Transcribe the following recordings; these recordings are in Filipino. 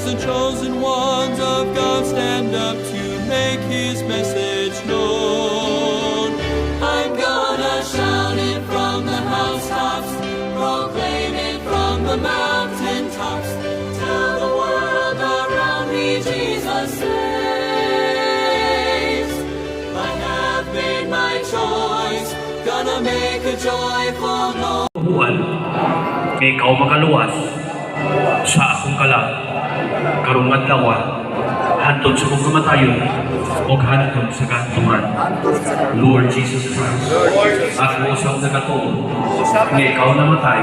as the chosen ones of God stand up to make His message known. I'm gonna shout it from the housetops, proclaim it from the mountaintops, tell the world around me Jesus saves. I have made my choice, gonna make a joyful noise. Buwan, kay ikaw makaluwas sa akong kalag, karong adlaw, hantod sa kong kamatayon, o hantod sa kantungan. Lord Jesus Christ, ako usap na katuon, nga ikaw namatay,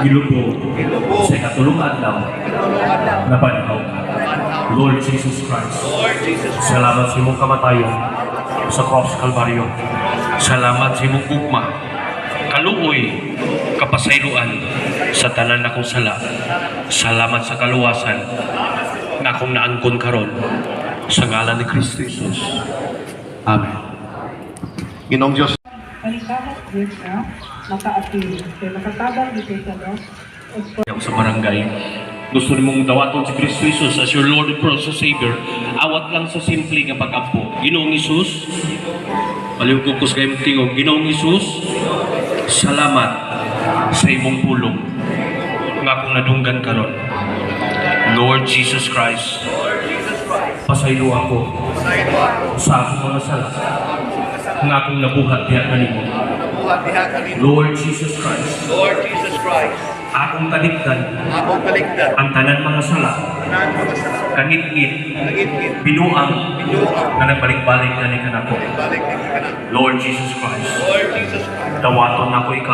gilubog sa ikatulong adlaw, na panahon. Lord Jesus Christ, salamat sa imong kamatayon sa Cross Calvario. Salamat sa imong ugma, kaluoy, kapasayloan sa tanan akong sala. Salamat sa kaluwasan na akong naangkon karon sa ngalan ni Kristo Jesus. Amen. Ginoong Diyos, Halimbawa, Diyos na maka-appeal. Kaya makatabang dito sa Diyos. Sa barangay, gusto nimong dawaton si Kristo Jesus as your Lord and personal Savior, awat lang sa simple nga pag-ampo. Ginoong Jesus, palihugkos kayo mong tingog. Ginoong Jesus, salamat sa imong pulong nga akong nadunggan karon. Lord Jesus Christ, pasaylo ako sa akong mga sala nga akong nabuhat diha kanimo. Lord Jesus Christ, akong kaligtan ang tanan mga sala, kangit-ngit, binuang na nagbalik-balik na ni kanako. Lord Jesus Christ, dawaton ako ikaw